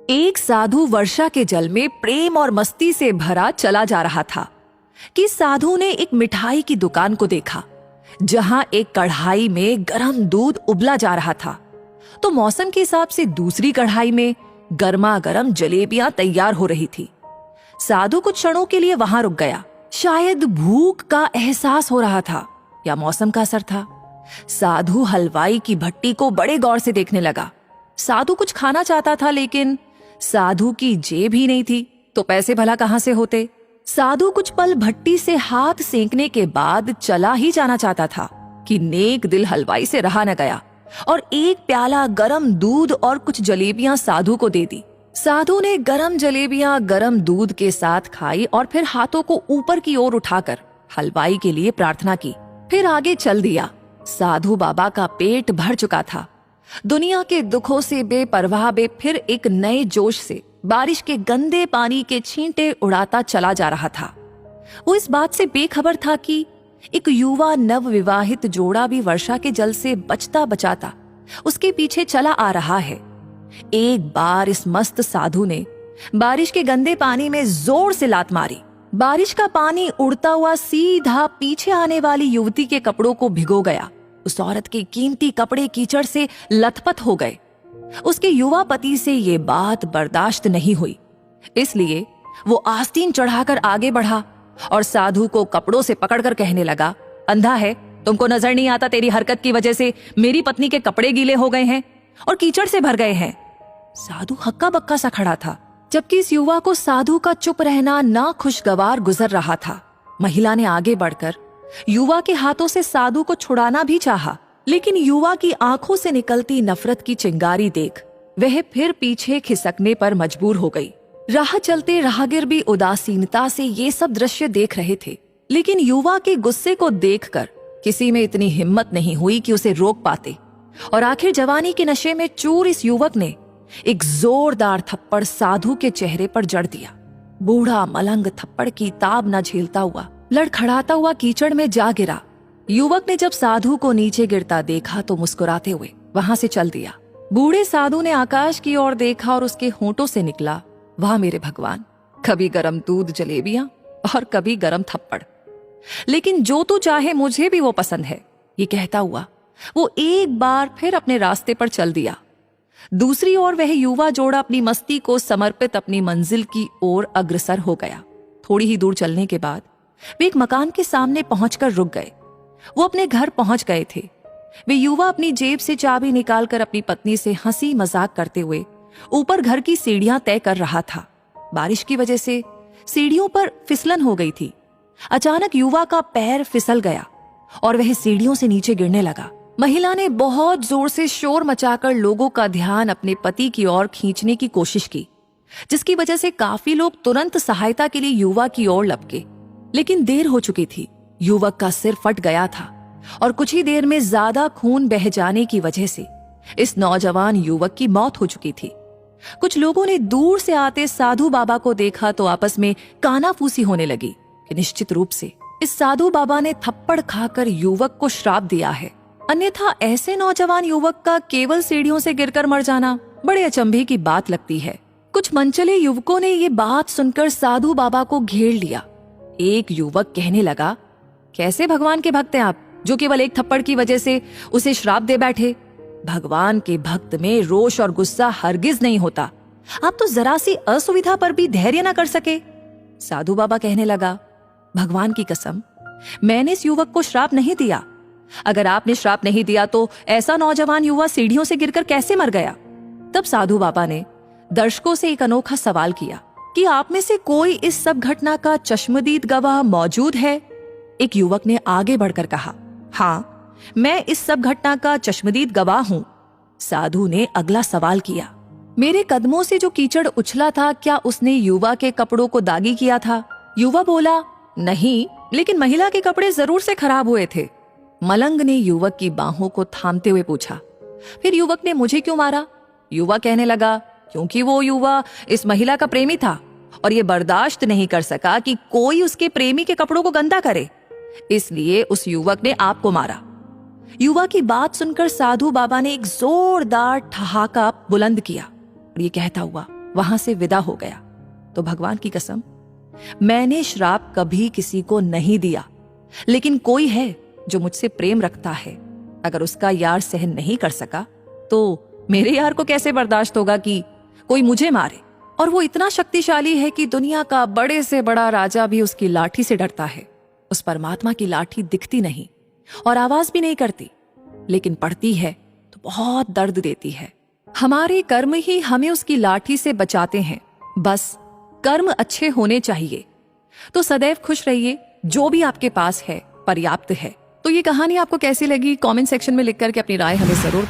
एक साधु वर्षा के जल में प्रेम और मस्ती से भरा चला जा रहा था कि साधु ने एक मिठाई की दुकान को देखा जहां एक कढ़ाई में गरम दूध उबला जा रहा था। तो मौसम के हिसाब से दूसरी कढ़ाई में गर्मा गर्म जलेबियां तैयार हो रही थी। साधु कुछ क्षणों के लिए वहां रुक गया। शायद भूख का एहसास हो रहा था या मौसम का असर था। साधु हलवाई की भट्टी को बड़े गौर से देखने लगा। साधु कुछ खाना चाहता था, लेकिन साधु की जेब ही नहीं थी, तो पैसे भला कहां से होते। साधु कुछ पल भट्टी से हाथ सेंकने के बाद चला ही जाना चाहता था कि नेक दिल हलवाई से रहा न गया और एक प्याला गरम दूध और कुछ जलेबियां साधु को दे दी। साधु ने गरम जलेबियां गरम दूध के साथ खाई और फिर हाथों को ऊपर की ओर उठाकर हलवाई के लिए प्रार्थना की। फिर आगे चल दिया। साधु बाबा का पेट भर चुका था। दुनिया के दुखों से बेपरवाह फिर एक नए जोश से बारिश के गंदे पानी के छींटे उड़ाता चला जा रहा था। वो इस बात से बेखबर था कि एक युवा नवविवाहित जोड़ा भी वर्षा के जल से बचता बचाता उसके पीछे चला आ रहा है। एक बार इस मस्त साधु ने बारिश के गंदे पानी में जोर से लात मारी। बारिश का पानी उड़ता हुआ सीधा पीछे आने वाली युवती के कपड़ों को भिगो गया। उस औरत के कीमती कपड़े कीचड़ से लथपथ हो गए। उसके युवा पति से ये बात बर्दाश्त नहीं हुई, इसलिए वो आस्तीन चढ़ाकर आगे बढ़ा और साधु को कपड़ों से पकड़कर कहने लगा, अंधा है, तुमको नजर नहीं आता तेरी हरकत की वजह से मेरी पत्नी के कपड़े गीले हो गए हैं और कीचड़ से भर गए हैं। साधु हक्का बक्का सा खड़ा था, जबकि इस युवा को साधु का चुप रहना नाखुशगवार गुजर रहा था। महिला ने आगे बढ़कर युवा के हाथों से साधु को छुड़ाना भी चाहा, लेकिन युवा की आंखों से निकलती नफरत की चिंगारी देख वह फिर पीछे खिसकने पर मजबूर हो गई। राह चलते राहगीर भी उदासीनता से ये सब दृश्य देख रहे थे, लेकिन युवा के गुस्से को देखकर किसी में इतनी हिम्मत नहीं हुई कि उसे रोक पाते। और आखिर जवानी के नशे में चूर इस युवक ने एक जोरदार थप्पड़ साधु के चेहरे पर जड़ दिया। बूढ़ा मलंग थप्पड़ की ताब न झेलता हुआ लड़खड़ाता हुआ कीचड़ में जा गिरा। युवक ने जब साधु को नीचे गिरता देखा तो मुस्कुराते हुए वहां से चल दिया। बूढ़े साधु ने आकाश की ओर देखा और उसके होंठों से निकला, वाह मेरे भगवान, कभी गरम दूध जलेबियां और कभी गरम थप्पड़, लेकिन जो तू चाहे मुझे भी वो पसंद है। ये कहता हुआ वो एक बार फिर अपने रास्ते पर चल दिया। दूसरी ओर वह युवा जोड़ा अपनी मस्ती को समर्पित अपनी मंजिल की ओर अग्रसर हो गया। थोड़ी ही दूर चलने के बाद वे एक मकान के सामने पहुंचकर रुक गए। वो अपने घर पहुंच गए थे। वे युवा अपनी जेब से चाबी निकालकर अपनी पत्नी से हंसी मजाक करते हुए ऊपर घर की सीढ़ियां तय कर रहा था। बारिश की वजह से सीढ़ियों पर फिसलन हो गई थी। अचानक युवा का पैर फिसल गया और वह सीढ़ियों से नीचे गिरने लगा। महिला ने बहुत जोर से शोर मचाकर लोगों का ध्यान अपने पति की ओर खींचने की कोशिश की, जिसकी वजह से काफी लोग तुरंत सहायता के लिए युवा की ओर लपके, लेकिन देर हो चुकी थी। युवक का सिर फट गया था और कुछ ही देर में ज्यादा खून बह जाने की वजह से इस नौजवान युवक की मौत हो चुकी थी। कुछ लोगों ने दूर से आते साधु बाबा को देखा तो आपस में कानाफूसी होने लगी कि निश्चित रूप से इस साधु बाबा ने थप्पड़ खाकर युवक को श्राप दिया है, अन्यथा ऐसे नौजवान युवक का केवल सीढ़ियों से गिरकर मर जाना बड़े अचंभे की बात लगती है। कुछ मनचले युवकों ने ये बात सुनकर साधु बाबा को घेर लिया। एक युवक कहने लगा, कैसे भगवान के भक्त हैं आप, जो केवल एक थप्पड़ की वजह से उसे श्राप दे बैठे। भगवान के भक्त में रोष और गुस्सा हरगिज नहीं होता। आप तो जरा सी असुविधा पर भी धैर्य न कर सके। साधु बाबा कहने लगा, भगवान की कसम, मैंने इस युवक को श्राप नहीं दिया। अगर आपने श्राप नहीं दिया तो ऐसा नौजवान युवा सीढ़ियों से गिरकर कैसे मर गया। तब साधु बाबा ने दर्शकों से एक अनोखा सवाल किया कि आप में से कोई इस सब घटना का चश्मदीद गवाह मौजूद है। एक युवक ने आगे बढ़कर कहा, हाँ, मैं इस सब घटना का चश्मदीद गवाह हूं। साधु ने अगला सवाल किया, मेरे कदमों से जो कीचड़ उछला था, क्या उसने युवा के कपड़ों को दागी किया था। युवा बोला, नहीं, लेकिन महिला के कपड़े जरूर से खराब हुए थे। मलंग ने युवक की बाहों को थामते हुए पूछा, फिर युवक ने मुझे क्यों मारा। युवा कहने लगा, क्योंकि वो युवा इस महिला का प्रेमी था और ये बर्दाश्त नहीं कर सका कि कोई उसके प्रेमी के कपड़ों को गंदा करे, इसलिए उस युवक ने आपको मारा। युवा की बात सुनकर साधु बाबा ने एक जोरदार ठहाका बुलंद किया और ये कहता हुआ वहां से विदा हो गया। तो भगवान की कसम, मैंने श्राप कभी किसी को नहीं दिया, लेकिन कोई है जो मुझसे प्रेम रखता है, अगर उसका यार सहन नहीं कर सका तो मेरे यार को कैसे बर्दाश्त होगा कि कोई मुझे मारे। और वो इतना शक्तिशाली है कि दुनिया का बड़े से बड़ा राजा भी उसकी लाठी से डरता है। उस परमात्मा की लाठी दिखती नहीं और आवाज भी नहीं करती, लेकिन पड़ती है तो बहुत दर्द देती है। हमारे कर्म ही हमें उसकी लाठी से बचाते हैं। बस कर्म अच्छे होने चाहिए। तो सदैव खुश रहिए, जो भी आपके पास है पर्याप्त है। तो ये कहानी आपको कैसी लगी कमेंट सेक्शन में लिख करके अपनी राय हमें जरूर